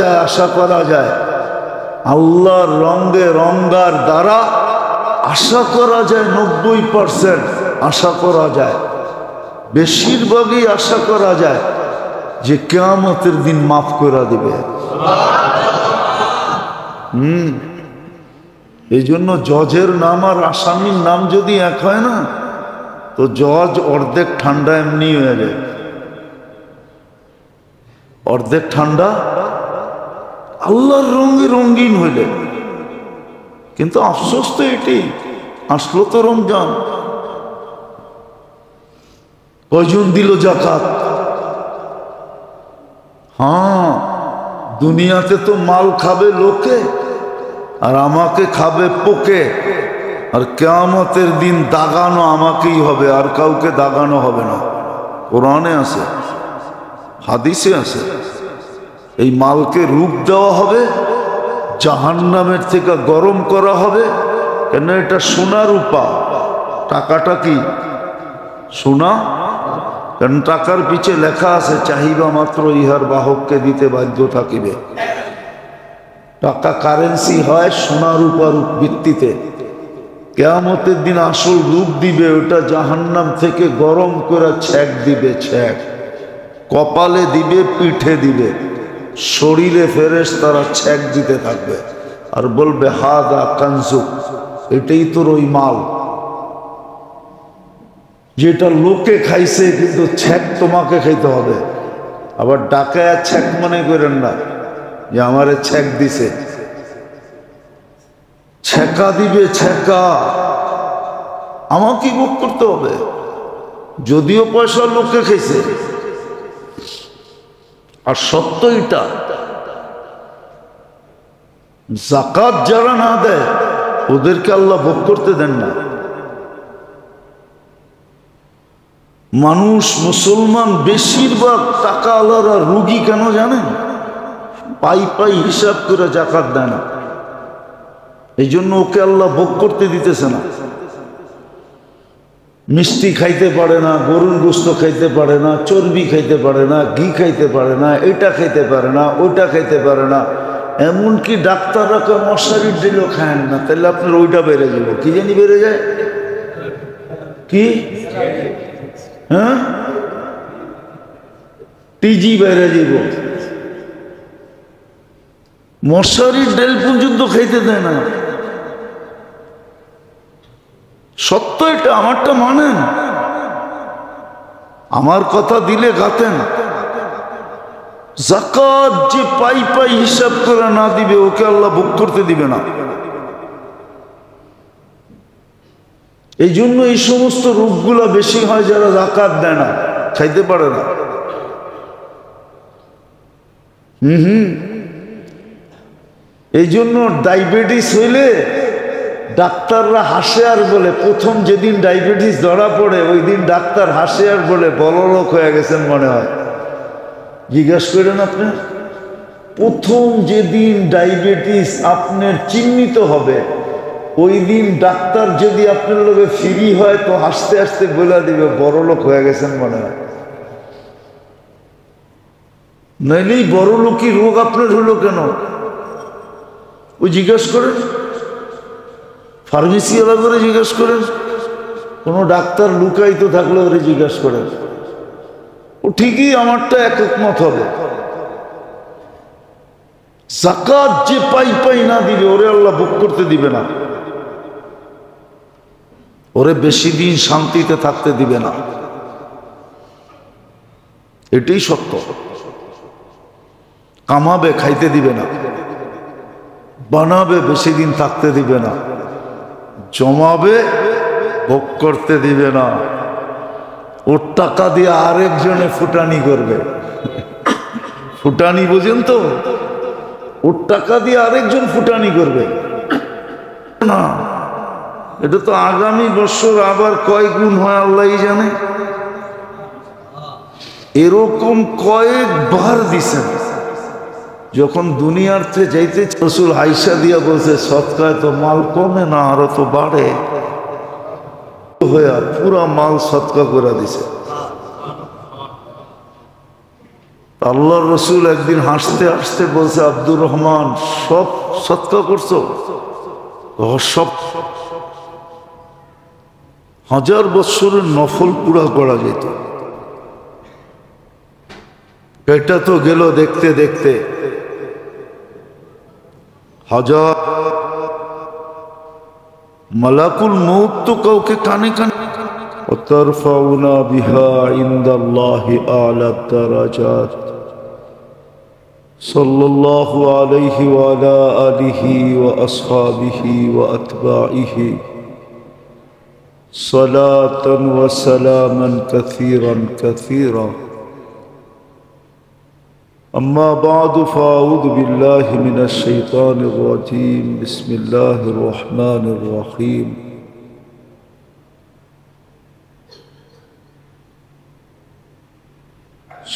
যায়, আশা করা যায়। আল্লাহর রঙে রঙ্গার দ্বারা আশা করা যায় 90% আশা করা যায়, বেশিরভাগই আশা করা যায় যে কিয়ামতের দিন মাফ করে দিবে। এই জন্য জজের নাম আর আসামির নাম যদি এক হয় না, তো জজ অর্ধেক ঠান্ডা এমনি হয়ে যায়, অর্ধেক ঠান্ডা আল্লাহর রঙে রঙিন হইলে। কিন্তু আফসোস তো এটি, আসলো তো রমজান, কয়জন দিল যাকাত? হ্যাঁ, দুনিয়াতে তো মাল খাবে লোকে আর আমাকে খাবে পোকে, আর কিয়ামতের দিন দাগানো আমাকেই হবে, আর কাউকে দাগানো হবে না। কোরআনে আছে, হাদিসে আছে। এই মালকে রূপ দেওয়া হবে, জাহান্নামের থেকে গরম করা হবে। কেন? এটা সোনা রূপা, টাকাটা কি সোনা? কারণ টাকার পিছে লেখা আছে চাহিদা মাত্র ইহার বাহককে দিতে বাধ্য থাকিবে। টাকা কারেন্সি হয় সোনা রূপার ভিত্তিতে। কিয়ামতের দিন আসল রূপ দিবে, ওটা জাহান্নাম থেকে গরম করে ছ্যাক দিবে, ছ্যাক কপালে দিবে, পিঠে দিবে, শরীরে ফেরেশতারা ছ্যাক দিতে থাকবে আর বলবে হাদা কানজুক, এটাই তোর ওই মাল যেটা লোকে খাইছে, কিন্তু ছ্যাক তোমাকে খাইতে হবে। আবার ডাকায়া ছ্যাক মনে করেন না যে আমারে ছ্যাক দিছে, ছ্যাকা দিবে, ছ্যাকা আমাকে ভোগ করতে হবে, যদিও পয়সা লোকে খাইছে। আর সত্য এটা, যাকাত যারা না দেয় ওদেরকে আল্লাহ ভোগ করতে দেন না। মানুষ মুসলমান বেশিরভাগ টাকা আলারা রুগী কেন জানেন? পাই পাই হিসাব করে যাকাত দেয় না, এই জন্য ওকে আল্লাহ ভোগ করতে দিতেছে না। মিষ্টি খাইতে পারে না, গরুর গোস্ত খাইতে পারে না, চর্বি খাইতে পারে না, ঘি খাইতে পারে না, এটা খাইতে পারে না, ওইটা খাইতে পারে না। এমনকি ডাক্তাররা কেউ মশারির দিলেও খায়েন না, তাহলে আপনার ওইটা বেড়ে যাবে। কি জানি বেড়ে যায় কি? হ্যাঁ, টিজি বেড়ে যাব। মশারির ডেল পর্যন্ত খাইতে দেয় না। সত্য এটা, আমারটা মানেন, আমার কথা দিলে গাতেন। যাকাত যে পাই পাই হিসাব করে না দিবে, ওকে আল্লাহ ভোগ করতে দিবে না। এই জন্য এই সমস্ত রোগগুলা বেশি হয় যারা যাকাত দেয় না, খাইতে পারে না। এই জন্য ডায়াবেটিস হইলে ডাক্তাররা হাসে আর বলে, প্রথম যেদিন ডায়াবেটিস ধরা পড়ে ওই দিন ডাক্তার হাসে আর বলে বড়লোক হয়ে গেছেন মনে হয়। জিজ্ঞাসা করেন আপনি, প্রথম যেদিন ডায়াবেটিস আপনার চিহ্নিত হবে ওই দিন ডাক্তার যদি আপনার লোকে ফ্রি হয় তো হাসতে হাসতে বলে দিবে বড়লোক হয়ে গেছেন মনে হয়। নইলেই বড়লোকই রোগ আপনার হলো কেন ওই জিজ্ঞাসা করেন, ফার্মেসি আলাদা করে জিজ্ঞাসা করেন, কোনো ডাক্তার লুকায়িত থাকলে ওরে জিজ্ঞাসা করেন, ও ঠিকই আমারটা একমত হবে। যাকাত যে পাই পাই না দিবে ওরে আল্লাহ ভোগ করতে দিবে না, ওরে বেশি দিন শান্তিতে থাকতে দিবে না। এটাই সত্য। কামাবে, খাইতে দিবে না, বানাবে, বেশি দিন থাকতে দিবে না, জমাবে, ভোগ করতে দিবে না। ওর টাকা দিয়ে আরেকজনে ফুটানি করবে। ফুটানি বুঝেন তো? ওর টাকা দিয়ে আরেকজন ফুটানি করবে না। এটা তো আগামী বছর আবার কয় গুণ হয় আল্লাহই জানে। এরকম কয়েকবার দিছেন। যখন দুনিয়ার থেকে যাইতে রাসূল আয়েশা দিয়া বলছে সদকায় তো মাল কমে না, আরো তো বাড়ে, হইয়া পুরা মাল সদকা করে দিছে। আল্লাহ রসুল একদিন হাসতে হাসতে বলছে, আব্দুর রহমান সব সৎকা করছো? সব 1000 বৎসরের নফল পুরা করা যেত। এটা তো গেল দেখতে দেখতে 1000। মালাকুল মউত তো কাউকে কানে কানে وترفعنا بها عند الله أعلى الدرجات صلى الله عليه وعلى آله وأصحابه وأتباعه صلاة وسلاما كثيرا كثيرا. أما بعد فأعوذ بالله من الشيطان الرجيم. بسم الله الرحمن الرحيم.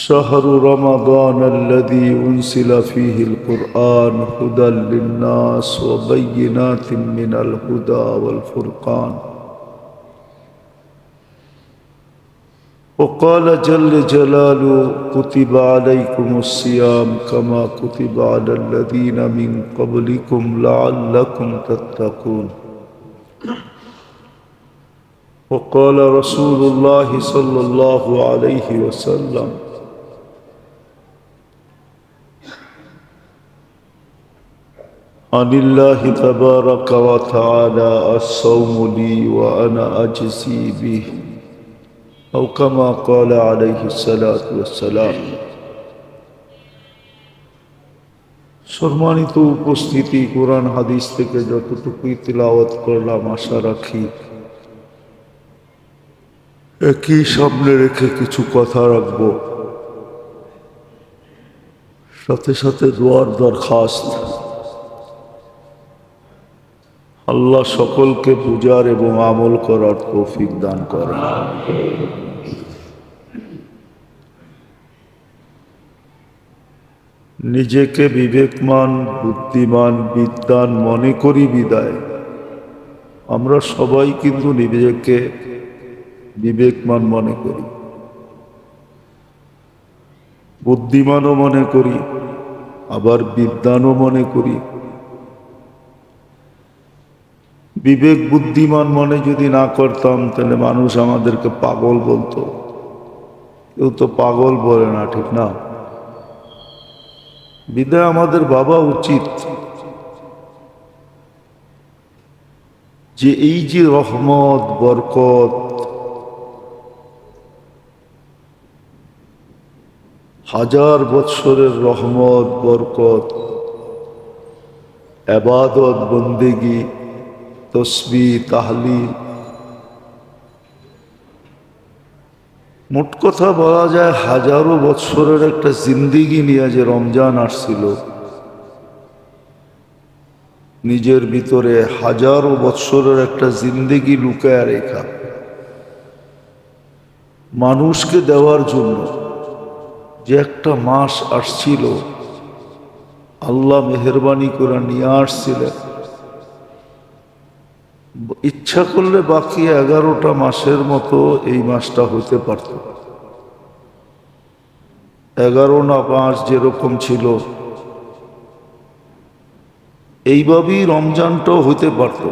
شهر رمضان الذي أنزل فيه القرآن هدى للناس وبينات من الهدى والفرقان. وقال جل جلاله كتب عليكم الصيام كما كتب على الذين من قبلكم لعلكم تتقون. وقال رسول الله صلى الله عليه وسلم عن الله تبارك وتعالى الصوم لي وأنا أجزي به أو كما قال عليه الصلاة والسلام. সম্মানিত উপস্থিতি, কোরআন হাদিস থেকে যতটুকুই তিলাওয়াত করলাম আশা রাখি একই সামনে রেখে কিছু কথা রাখব, সাথে সাথে দোয়ার দরখাস্ত। আল্লাহ সকলকে বুঝার এবং আমল করার তৌফিক দান করেন। নিজেকে বিবেকমান, বুদ্ধিমান, বিদ্বান মনে করি বিদায় আমরা সবাই কিন্তু নিজেকে বিবেকমান মনে করি, বুদ্ধিমানও মনে করি, আবার বিদ্বানও মনে করি। বিবেক বুদ্ধিমান মনে যদি না করতাম তাহলে মানুষ আমাদেরকে পাগল বলতো। কেউ তো পাগল বলে না, ঠিক না? বিদায় আমাদের ভাবা উচিত যে এই যে রহমত, বরকত, 1000 বৎসরের রহমত, বরকত, ইবাদত, বন্দেগী, তসবিহ, তাহলিল, মোট কথা বলা যায় 1000 বৎসরের একটা জিন্দিগি নিয়ে যে রমজান আসছিল, নিজের ভিতরে 1000 বৎসরের একটা জিন্দিগি লুকায় রেখা মানুষকে দেওয়ার জন্য যে একটা মাস আসছিল, আল্লাহ মেহেরবানি করে নিয়ে আসছিলেন। ইচ্ছা করলে বাকি 11টা মাসের মতো এই মাসটা হতে পারত। 11 না 5 যেরকম ছিল এইভাবেই রমজানটাও হতে পারত।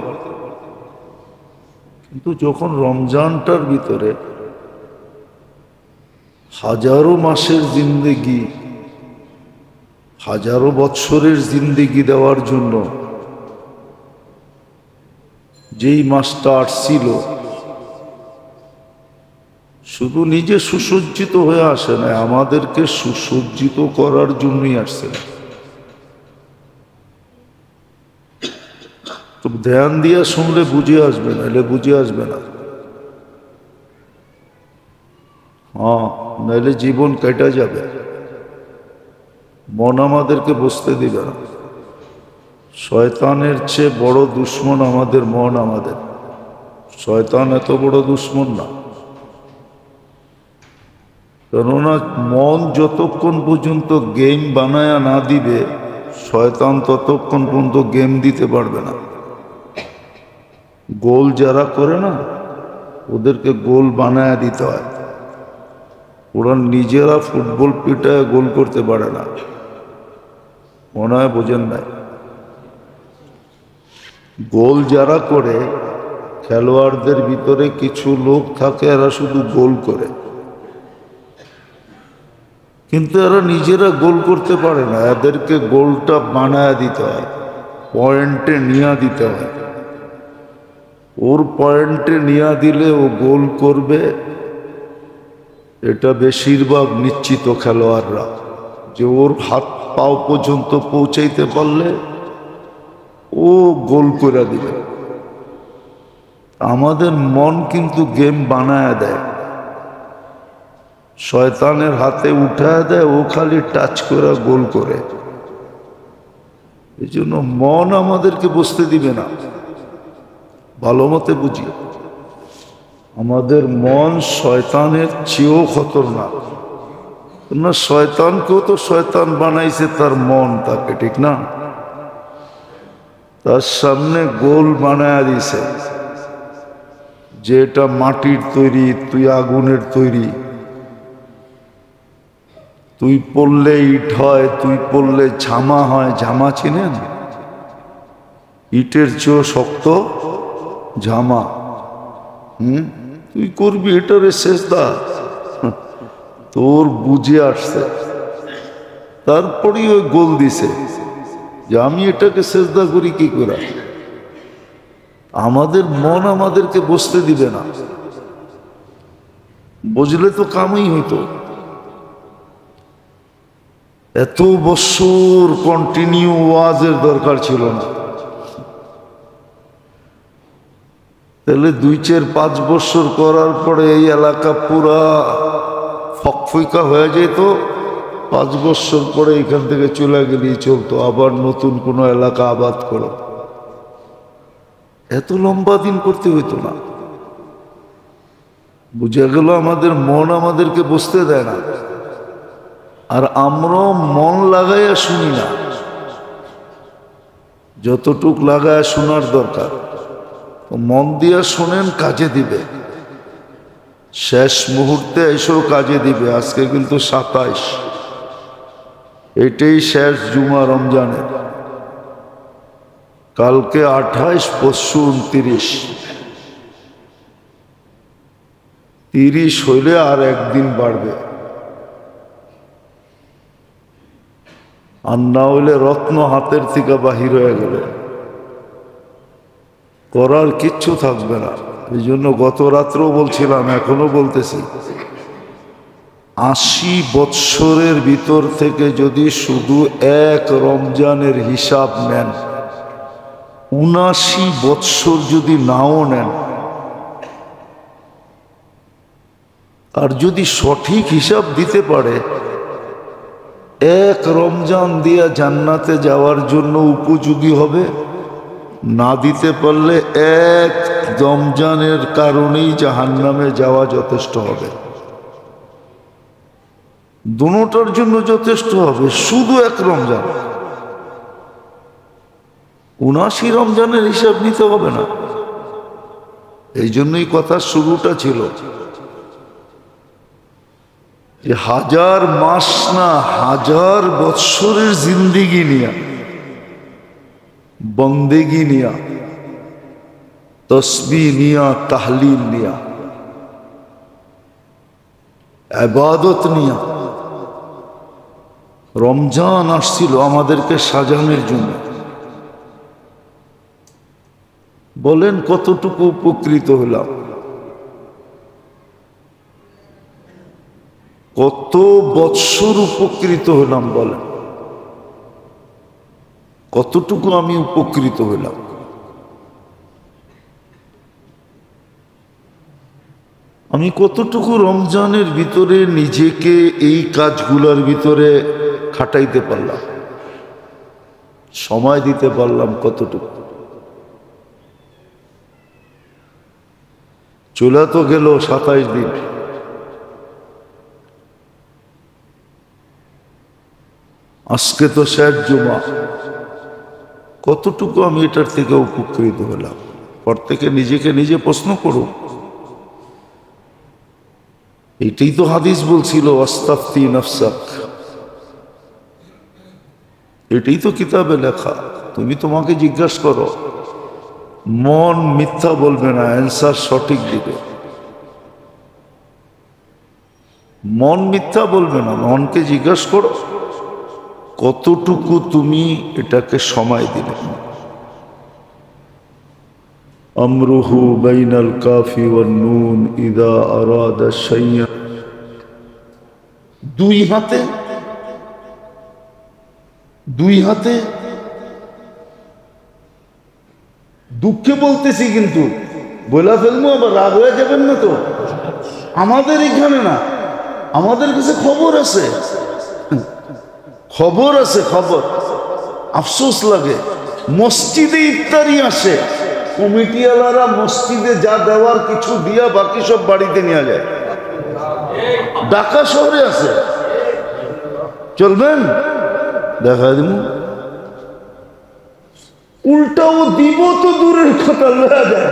কিন্তু যখন রমজানটার ভিতরে 1000 মাসের জিন্দেগি, 1000 বৎসরের জিন্দেগি দেওয়ার জন্য যেই মাসটা আসছিল, শুধু নিজে সুসজ্জিত হয়ে আসে না, আমাদেরকে সুসজ্জিত করার জন্যই আসছে। তো ধ্যান দিয়ে শুনলে বুঝে আসবে না, এলে বুঝে আসবে না। নাহলে জীবন কেটে যাবে, মন আমাদেরকে বুঝতে দিবে না। শয়তানের চেয়ে বড় দুশ্মন আমাদের মন। আমাদের শয়তান এত বড় দুশ্মন না, কেননা মন যতক্ষণ পর্যন্ত গেম বানায়া না দিবে, শয়তান ততক্ষণ পর্যন্ত গেম দিতে পারবে না। গোল যারা করে না, ওদেরকে গোল বানায়া দিতে হয়। ওরা নিজেরা ফুটবল পিটায় গোল করতে পারে না, মনে হয় বোঝেন নাই। গোল যারা করে খেলোয়াড়দের ভিতরে কিছু লোক থাকে এরা শুধু গোল করে, কিন্তু এরা নিজেরা গোল করতে পারে না। এদেরকে গোলটা বানায় দিতে হয়, পয়েন্টে নিয়ে দিতে হয়। ওর পয়েন্টে নিয়ে দিলে ও গোল করবে, এটা বেশিরভাগ নিশ্চিত খেলোয়াড়রা, যে ওর হাত পাও পর্যন্ত পৌঁছাইতে পারলে ও গোল করে দিবে। আমাদের মন কিন্তু গেম বানায় দেয়, শয়তানের হাতে উঠায় দেয়, ও খালি টাচ করে গোল করে। এই জন্য মন আমাদেরকে বসতে দিবে না। ভালো মতে বুঝি, আমাদের মন শয়তানের চেয়েও খতরনাক। না, শয়তানকেও তো শয়তান বানাইছে তার মন, তাকে ঠিক না? তার সামনে গোল বানায় দিছে যে এটা মাটির তৈরি, তুই আগুনের তৈরি, তুই পড়লে ইট হয়, তুই পড়লে ঝামা হয়। ঝামা চিনেন? ইটের চেয়েও শক্ত ঝামা। তুই করবি এটারে সেজদা, তোর বুঝে আসছে। তারপরেই ওই গোল দিছে যে আমি এটাকে সেজদা করি কি করে। আমাদের মন আমাদেরকে বসতে দিবে না, বুঝলে তো কামই হইতো। এত বছর কন্টিনিউ ওয়াজের দরকার ছিল না, তাহলে 2-4-5 বছর করার পরে এই এলাকা পুরা ফকফইকা হয়ে যেত। 5 বছর পরে এখান থেকে চলে গেলেই চলতো, আবার নতুন কোনো এলাকা আবাদ করো। এত লম্বা দিন করতে হইতো না। বুঝে গেল আমাদের মন আমাদেরকে বসতে দেয় না, আর আমরাও মন লাগাইয়া শুনি না। যতটুক লাগায় শোনার দরকার মন দিয়া শোনেন, কাজে দিবে। শেষ মুহূর্তে এসেও কাজে দিবে। আজকে কিন্তু 27, এটাই শেষ জুমা রমজানের। কালকে 28, পরশু 29। 30 হইলে আর একদিন বাড়বে, আর না হইলে রত্ন হাতের থেকে বাহির হয়ে গেলে করার কিচ্ছু থাকবে না। এই জন্য গত রাত্রেও বলছিলাম, এখনো বলতেছি, 80 বৎসরের ভিতর থেকে যদি শুধু এক রমজানের হিসাব নেন, 79 বৎসর যদি নাও নেন, আর যদি সঠিক হিসাব দিতে পারে, এক রমজান দিয়া জান্নাতে যাওয়ার জন্য উপযোগী হবে। না দিতে পারলে এক রমজানের কারণেই জাহান্নামে যাওয়া যথেষ্ট হবে। দুটোটার জন্য যথেষ্ট হবে শুধু এক রমজান। 79 রমজানের হিসাব নিতে হবে না। এই জন্যই কথার শুরুটা ছিল যে 1000 মাস না, 1000 বৎসরের জিন্দিগি নিয়া, বন্দেগি নিয়া, তসবিহ নিয়া, তাহলিল নিয়া, ইবাদত নিয়া রমজান আসছিল আমাদেরকে সাজানোর জন্য। বলেন কতটুকু উপকৃত হলাম, কত বৎসর উপকৃত হলাম। বলেন কতটুকু আমি উপকৃত হলাম। আমি কতটুকু রমজানের ভিতরে নিজেকে এই কাজগুলোর ভিতরে খাটাইতে পারলাম, সময় দিতে পারলাম কতটুকু। চলে তো গেল 27 দিন। আজকে তো শেষ জুমা। কতটুকু আমি এটার থেকে উপকৃত হলাম? পর থেকে নিজেকে নিজে প্রশ্ন করো। এটাই তো হাদিস বলছিল, ওয়াস্তাফতি নাফসাক। এটাই তো কিতাবে লেখা। তুমি তোমাকে জিজ্ঞাসা করো, মন মিথ্যা বলবে না, অ্যান্সার সঠিক দিবে। মন মিথ্যা বলবে না, মনকে জিজ্ঞাসা করো কতটুকু তুমি এটাকে সময় দিলে। আমরুহু বাইনাল কাফি ওয়ান নুন ইদা আরাদা শাইআন। দুই হাতে দুঃখে বলতেছি, কিন্তু বলা ফেলবো আবার রাগ হয়ে যাবেন না তো। আমাদের এখানে না, আমাদের কাছে খবর আছে, খবর। আফসোস লাগে, মসজিদে ইফতারি আসে, কমিটিওয়ালারা মসজিদে যা দেওয়ার কিছু দিয়া বাকি সব বাড়িতে নিয়ে যায়। ঢাকা শহরে আছে, চলবেন দেখা দিব। উল্টাও দিব তো দূরের কথা, লয়া যায়।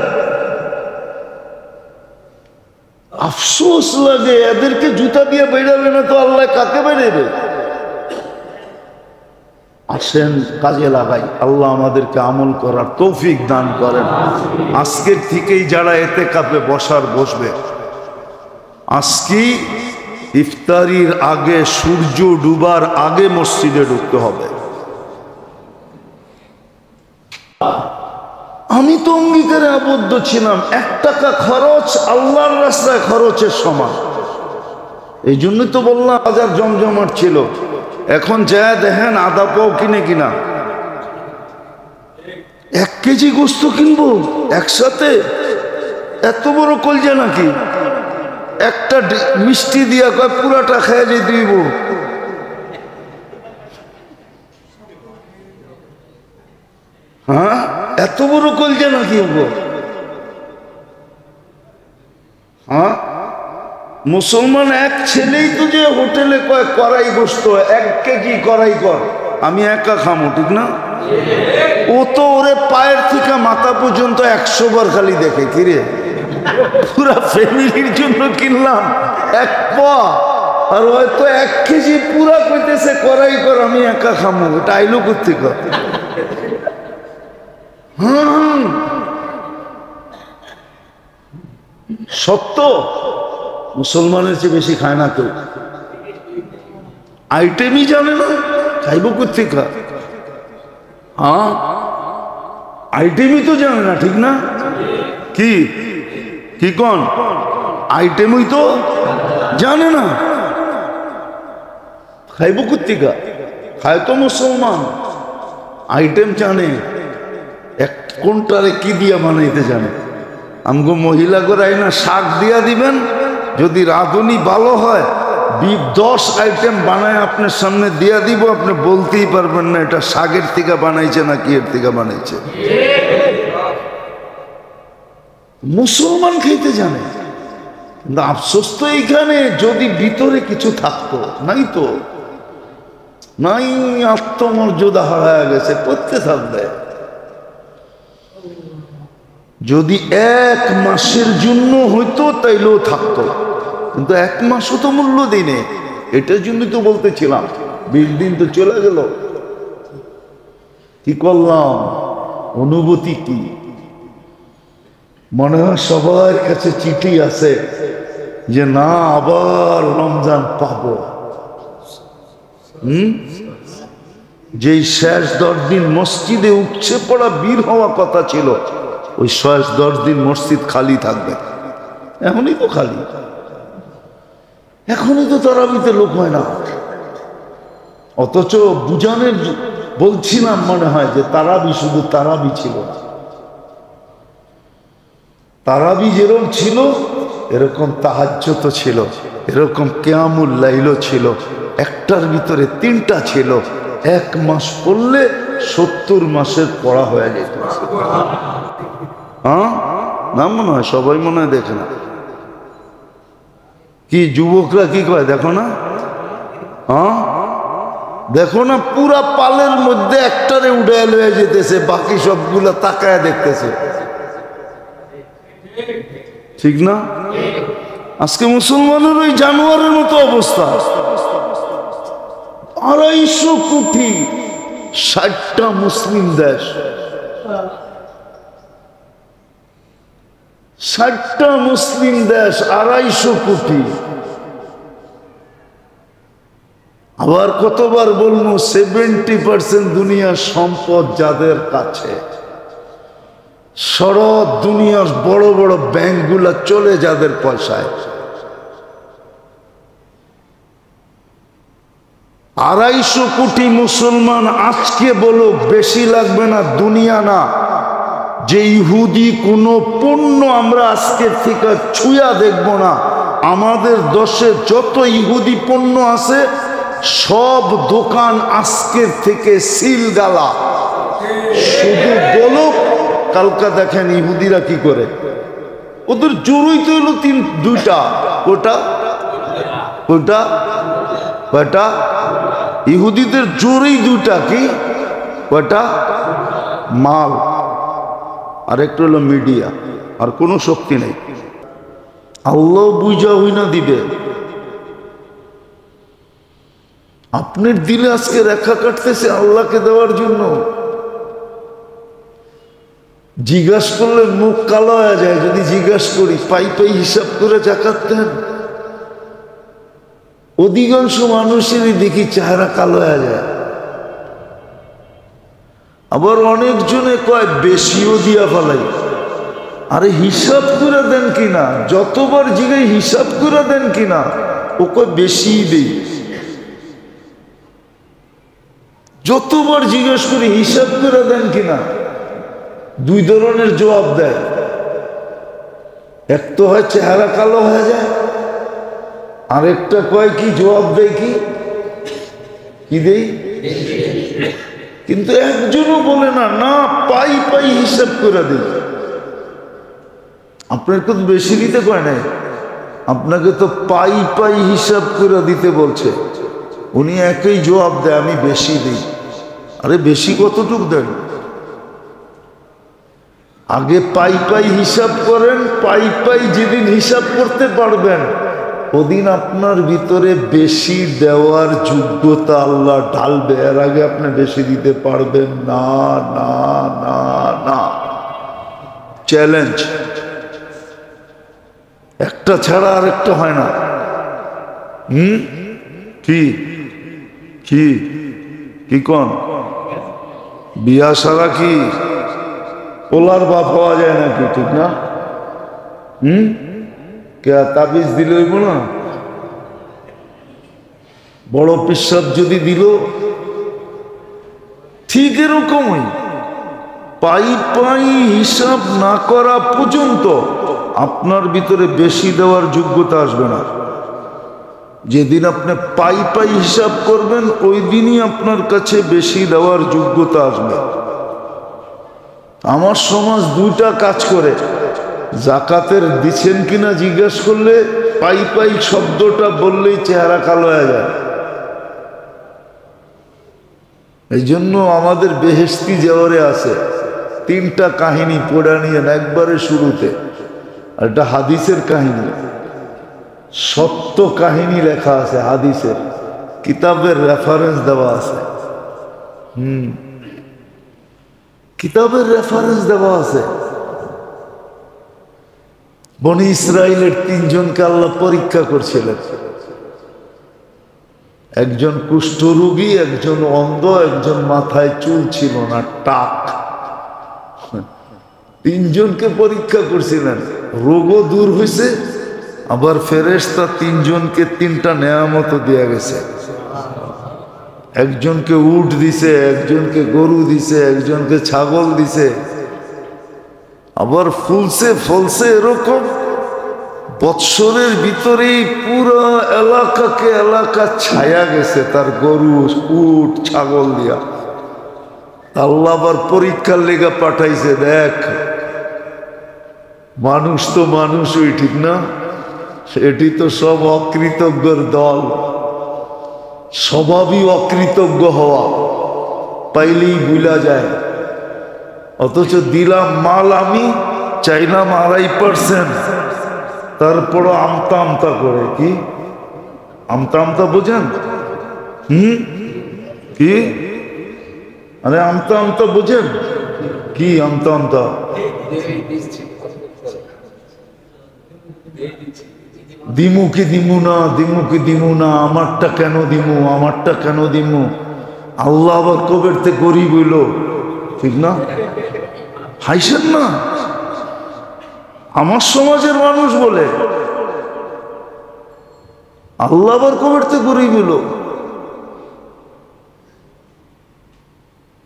আফসোস লাগে, এদেরকে জুতা দিয়ে বেড়াবে না তো আল্লাহ কাকে বেড়াবে? আসেন কাজে লাগাই, আল্লাহ আমাদেরকে আমল করার তৌফিক দান করেন। আজকের থেকেই যারা এতেকাফে বসবে, আজকে ইফতারির আগে, সূর্য ডুবার আগে মসজিদে ঢুকতে হবে। আমি তো অঙ্গীকারে আবদ্ধ ছিলাম, 1 টাকা খরচ আল্লাহর রাস্তায় খরচের সমান। এই জন্যই তো বললাম বাজার জমজমাট ছিল। এখন যা দেখেন আদা পাও কিনা 1 কেজি গোস্ত কিনবো একসাথে, এত বড় কলজা নাকি? একটা মিষ্টি দিয়া কয় পুরাটা খেয়ে যে দিব। হ্যাঁ, এত বড় কলজা নাকি? হ্যাঁ, মুসলমান এক ছেলেই তো যে হোটেলে কয় কড়াই গোস্ত 1 কেজি কড়াই কর, আমি একা খামো, ঠিক না? ও তো ওরে পায়ের থেকে মাথা পর্যন্ত 100 বার খালি দেখে, কিরে পুরা ফ্যামিলির জন্য কিনলাম 1 পা, আর হয়তো 1 কেজি পুরা কইতেছে কড়াই কর, আমি একা খামো। এটা আইলো কোত্থেকে? সত্য, মুসলমানের চেয়ে বেশি খায় না কেউ। আইটেমই জানে না, খাইব কোত্থেকে? হ্যাঁ, আইটেমই তো জানে না, ঠিক না? কি কোন আইটেমই তো জানে না, খাইব কোত্থেকে? খায় তো মুসলমান, আইটেম জানে, কোনটারে কি দিয়া বানাইতে জানে। আমগো মহিলা করাই না, শাক দিয়া দিবেন, যদি রাঁধুনি ভালো হয় 10 আইটেম বানায় আপনার সামনে দিয়া দিব, আপনি বলতেই পারবেন না এটা শাকের থেকে বানাইছে না কি এর থেকে বানাইছে। মুসলমান খাইতে জানে, কিন্তু আফসোস তো এইখানে, যদি ভিতরে কিছু থাকতো, নাই তো নাই, আত্মমর্যাদা হারায় গেছে, করতে থাকবে। যদি 1 মাসের জন্য হইতো তাইলেও থাকতো, কিন্তু 1 মাসও তো মূল্য দিনে। এটার জন্য তো বলতেছিলাম 20 দিন তো চলে গেল, কি করলাম? অনুভূতি কি? মনে হয় সবার কাছে চিঠি আছে যে না, আবার রমজান পাবো। যেই শেষ 10 দিন মসজিদে উঠছে পড়া বীর হওয়া কথা ছিল, ওই শেষ 10 দিন মসজিদ খালি থাকবে। এখনই তো খালি, এখনই তো তারাবিতে লোক হয় না। অথচ বুঝানের বলছিলাম মনে হয় যে তারাবি শুধু তারাবি ছিল না, তারাবি যেরকম ছিল এরকম তাহাজ্জুদ ছিল, এরকম কিয়ামুল লাইল ছিল, একটার ভিতরে 3টা ছিল। 1 মাস পড়লে 70 মাসের পড়া হয়ে যেত। হ্যাঁ না, মনে হয় সবাই মনে হয় দেখে না। কি যুবকরা কি কয় দেখো না? হ্যাঁ দেখো না, পুরা পালের মধ্যে একটারে উঠে লয়ে যেতেছে, বাকি সবগুলা তাকায় দেখতেছে, ঠিক না? আজকে মুসলমানের ওই জানোয়ারের মতো অবস্থা। 250 কোটি, 60টা মুসলিম দেশ, 60টা মুসলিম দেশ, 250 কোটি। আবার কতবার বলবো, 70% দুনিয়ার সম্পদ যাদের কাছে, সারা দুনিয়ার বড় বড় ব্যাংকগুলা চলে যাদের পয়সায়। 250 কোটি মুসলমান আজকে বলো, বেশি লাগবে না, দুনিয়া না, যে ইহুদি কোনো পণ্য আমরা আজকে থেকে ছুঁয়া দেখব না। আমাদের দেশে যত ইহুদি পণ্য আছে সব দোকান আজকের থেকে সিল গালা। শুধু বলো, কালকা দেখেন ইহুদিরা কি করে, ওদের জোরই তো হলো দুইটা। কোটা কোটা কয়টা? ইহুদিদের জোরেই দুইটা। কি কয়টা? মাল, আর একটা হলো মিডিয়া, আর কোনো শক্তি নেই। আল্লাহ বুঝা হই না দিবে। আপনার দিলে আজকে রেখা কাটতেছে আল্লাহকে দেওয়ার জন্য। জিজ্ঞাসা করলে মুখ কালো হয়ে যায়। যদি জিজ্ঞাসা করি, পাই পাই হিসাব করে জাকাত দেন, অধিকাংশ মানুষেরই দেখি চেহারা কালো হয়ে যায়। আবার অনেকজনে কয় বেশিও দিয়া ফেলাই। আরে হিসাব করে দেন কিনা, যতবার জিগাই হিসাব করে দেন কিনা, ও কয় বেশি দেই। যতবার জিজ্ঞেস করি হিসাব করে দেন কিনা, দুই ধরনের জবাব দেয়। এক তো হয় চেহারা কালো হয়ে যায়, আরেকটা কয় কি জবাব দেয়, কি দেই, কিন্তু একজনও বলে না, না পাই পাই হিসাব করে দিই। আপনার তো বেশি দিতে কয় নাই, আপনাকে তো পাই পাই হিসাব করে দিতে বলছে। উনি একই জবাব দেয়, আমি বেশি দিই। আরে বেশি কতটুক দেন? আগে পাই পাই হিসাব করেন। পাই পাই যেদিন হিসাব করতে পারবেন, ওদিন আপনার ভিতরে বেশি দেওয়ার যোগ্যতা আল্লাহ ঢালবে। এর আগে আপনি বেশি দিতে পারবেন না, না, না, না। চ্যালেঞ্জ, একটা ছাড়া আর একটা হয় না। কি কি কি কোন বিয়া সারা কি পোলার বাপ পাওয়া যায় নাকি? ঠিক না? কে তাবিজ দিল হইব না? বড় পিসাব যদি দিল, ঠিক এরকমই পাই পাই হিসাব না করা পর্যন্ত আপনার ভিতরে বেশি দেওয়ার যোগ্যতা আসবে না। যেদিন আপনি পাই পাই হিসাব করবেন, ওই দিনই আপনার কাছে বেশি দেওয়ার যোগ্যতা আসবে। আমার সমাজ দুইটা কাজ করে। জাকাতের দিচ্ছেন কিনা জিজ্ঞাসা করলে, পাই পাই শব্দটা বললেই চেহারা কালো হয়ে যায়। এই জন্য আমাদের বেহেশতি জেওয়ারে আছে 3টা কাহিনী পড়া নিয়ে একবারে শুরুতে। আর এটা হাদিসের কাহিনী, সত্য কাহিনী লেখা আছে হাদিসের, কিতাবের রেফারেন্স দেওয়া আছে। কিতাবের রেফারেন্স দেওয়া আছে। বনি ইসরাইলের 3 জনকে আল্লাহ পরীক্ষা করছিলেন। একজন কুষ্ঠরোগী, একজন অন্ধ, একজন মাথায় চুল ছিল না, টাক। 3 জনকে পরীক্ষা করছিলেন। রোগও দূর হয়েছে, আবার ফেরেশতা 3 জনকে 3টা নেয়ামত দিয়ে গেছে। একজনকে উট দিছে, একজনকে গরু দিছে, একজনকে ছাগল দিছে। আবার ফুলছে ফলছে এরকম বৎসরের ভিতরেই পুরো এলাকাকে এলাকা ছায়া গেছে তার গরু, উট, ছাগল দিয়া। আল্লাহ আবার পরীক্ষার লেগা পাঠাইছে, দেখ মানুষ তো মানুষই, ঠিক না? এটি তো সব অকৃতজ্ঞর দল। স্বভাবই অকৃতজ্ঞ হওয়া, পাইলেই ভুলা যায়। অথচ দিলাম মাল আমি, চাইলাম 2.5%, তারপরও আমতা আমতা করে। কি আমতা আমতা বোঝেন? কি আরে আমতা আমতা বোঝেন? কি আমতা আমতা? দিমু কি দিমু না, দিমু কি দিমু না, আমারটা কেন দিমু, আমারটা কেন দিমু। আল্লাহ আবার কবেরতে গরিব হইল, ঠিক না? হাইছেন না? আমার সমাজের মানুষ বলে আল্লাহ আবার কবেরতে গরিব হইল।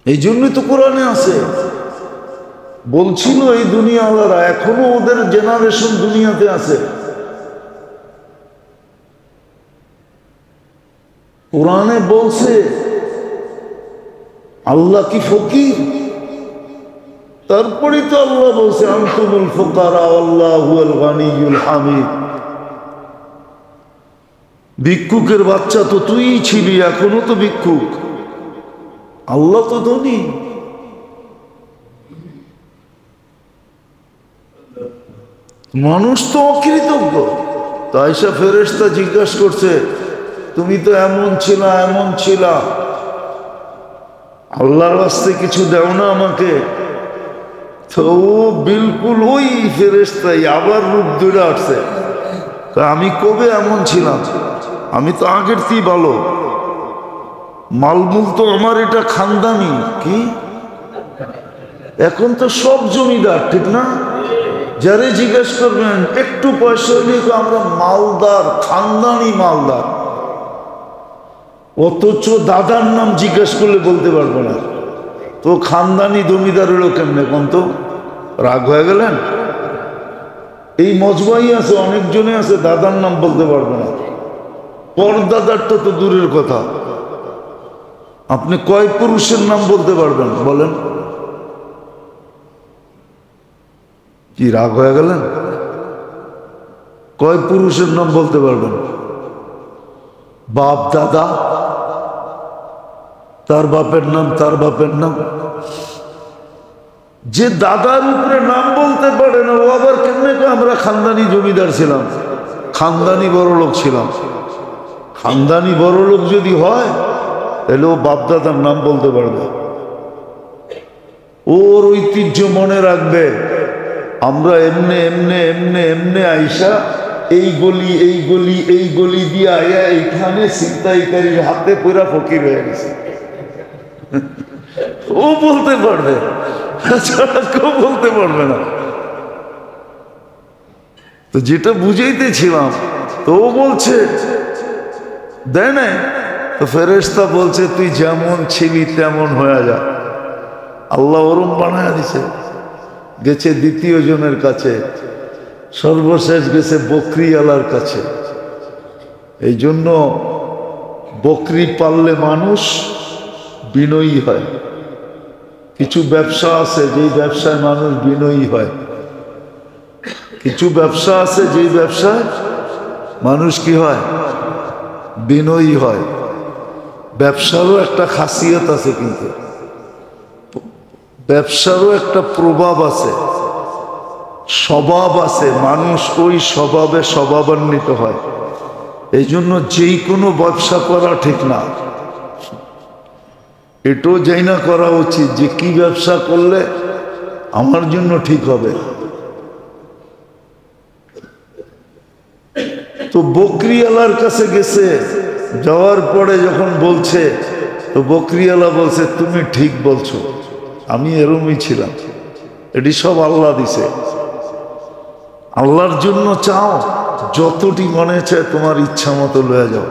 এই জন্যই তো কোরআনে আছে, বলছিল এই দুনিয়াওয়ালারা, এখনো ওদের জেনারেশন দুনিয়াতে আছে। কোরআনে বলছে আল্লাহ কি ফকির? তারপরে তো আল্লাহ বলছে আনতুমুল ফুকারা আল্লাহুল গানিয়ুল হামিদ। ভিক্ষুকের বাচ্চা তো তুই ছিলি, এখনো তো ভিক্ষুক, আল্লাহ তো ধনী। মানুষ তো অকৃতজ্ঞ। তাই সে ফেরেশতা জিজ্ঞাসা করছে তুমি তো এমন ছিলা এমন ছিলা, আল্লাহর রাস্তায় কিছু দাও না আমাকে? তো বিলকুল ওই ফেরেশতাই আবার রূপ ধরে আসছে। আমি কবে এমন ছিলাম? আমি তো আগের থেকেই ভালো। মালমূল তো আমার এটা খানদানি। কি এখন তো সব জমিদার, ঠিক না? যারে জিজ্ঞেস করবেন একটু পয়সা হলে তো আমরা মালদার, খানদানি মালদার। অথচ দাদার নাম জিজ্ঞেস করলে বলতে পারবো না। তো খানদানি জমিদার হলো কেমনে কোন? তো রাগ হয়ে গেলেন? এই মজবাই আছে, অনেকজনে আছে দাদার নাম বলতে পারবে না। পরদাদারটা তো দূরের কথা, আপনি কয় পুরুষের নাম বলতে পারবেন বলেন? কি রাগ হয়ে গেলেন? কয় পুরুষের নাম বলতে পারবেন? বাপ দাদা, তার বাপের নাম, তার বাপের নাম। যে দাদার উপরে নাম বলতে পারে না ও আবার কেমনে আমরা খানদানি জমিদার ছিলাম, খানদানি বড় লোক ছিলাম। খানদানি বড় লোক যদি হয় তাহলে ও বাপ দাদার নাম বলতে পারবে, ওর ঐতিহ্য মনে রাখবে। আমরা এমনে এমনে এমনে এমনে আইসা এই গলি এই গলি এই গলি দিয়ে আয়া এইখানে ছিনতাইকারীর হাতে পুরা ফকির হয়ে গেছে। ও বলতে পারবে, কেউ বলতে পারবে না। তো যেটা বুঝাইতেছিলাম, তো ও বলছে দেয় না। তো ফেরেশতা বলছে তুই যেমন ছিলি তেমন হয়ে যা। আল্লাহ ওরম বানায় দিছে। গেছে দ্বিতীয় জনের কাছে, সর্বশেষ গেছে বকরিওয়ালার কাছে। এই জন্য বকরি পাললে মানুষ বিনয়ী হয়। কিছু ব্যবসা আছে যেই ব্যবসায় মানুষ বিনয়ী হয়, কিছু ব্যবসা আছে যেই ব্যবসায় মানুষ কি হয়? বিনয়ী হয়। ব্যবসারও একটা খাসিয়ত আছে, কিন্তু ব্যবসারও একটা প্রভাব আছে, স্বভাব আছে। মানুষ ওই স্বভাবে স্বভাবান্বিত হয়। এই জন্য যেই কোনো ব্যবসা করা ঠিক না, এটাও যাই না করা উচিত যে কি ব্যবসা করলে আমার জন্য ঠিক হবে। তো বকরিওয়ালার কাছে গেছে, যাওয়ার পরে যখন বলছে, তো বকরিওয়ালা বলছে তুমি ঠিক বলছো, আমি এরমই ছিলাম, এটি সব আল্লাহ দিছে। আল্লাহর জন্য চাও, যতটি মনে চায় তোমার ইচ্ছা মতো লয়ে যাও,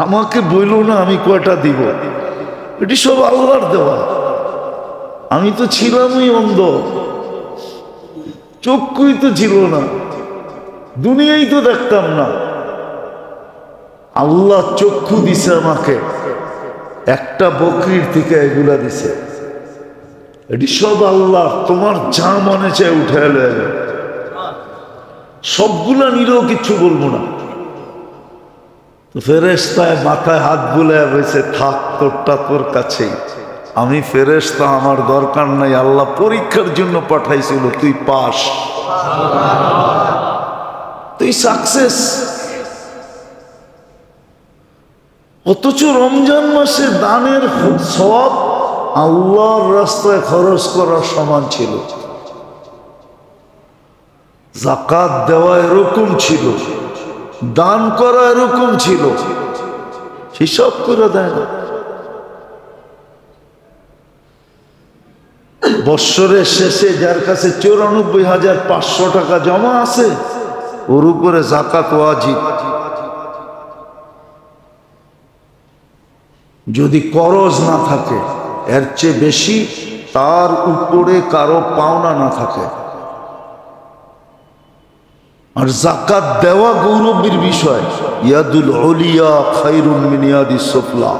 আমাকে বইলো না আমি কয়টা দিব, এটি সব আল্লাহর দেওয়া। আমি তো ছিলামই অন্ধ, চক্ষুই তো ছিল না, দুনিয়াই তো দেখতাম না। আল্লাহ চক্ষু দিছে আমাকে, একটা বকরির থেকে এগুলা দিছে, এটি সব আল্লাহ। তোমার যা মনে চায় উঠে এলো, সবগুলা নিলেও কিচ্ছু বলবো না। তো ফেরেশতায় মাথায় হাত বুলায় বলছে থাক তোরটা তোর কাছেই, আমি ফেরেশতা, আমার দরকার নাই। আল্লাহ পরীক্ষার জন্য পাঠাইছিল, তুই পাস। তুই সাকসেস। অথচ রমজান মাসে দানের সওয়াব আল্লাহর রাস্তায় খরচ করার সমান ছিল। যাকাত দেওয়া এরকম ছিল, দান করা এরকম ছিল, হিসাব করে দেয় না। বৎসরের শেষে যার কাছে 94,500 টাকা জমা আছে, ওর উপরে যাকাত ওয়াজিব। যদি করজ না থাকে, এর চেয়ে বেশি তার উপরে কারো পাওনা না থাকে। আর যাকাত দেওয়া গৌরবের বিষয়। ইয়াদুল উলিয়া খায়রুম মিন ইয়াদিস সুফলা,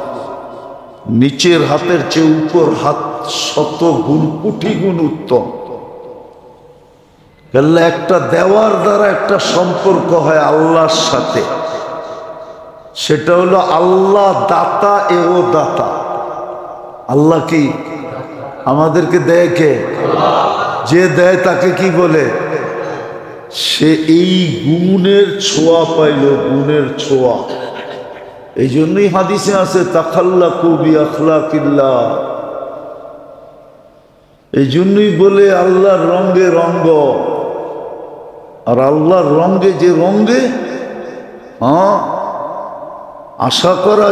নিচের হাতের চেয়ে উপর হাত 100 গুণ, কোটি গুণ উত্তম। একটা দেওয়ার দ্বারা একটা সম্পর্ক হয় আল্লাহর সাথে, সেটা হলো আল্লাহ দাতা এও দাতা। আল্লাহ কি আমাদেরকে দেয়? কে? যে দেয় তাকে কি বলে? সে এই গুণের ছোঁয়া পাইল, গুণের ছোঁয়া। এই জন্যই হাদিসে আছে তাখাল্লাকু বিআখলাকিল্লাহ। এই জন্যই বলে আল্লাহর রঙে রঙ্গ। আর আল্লাহর রঙে যে রঙে আশা করা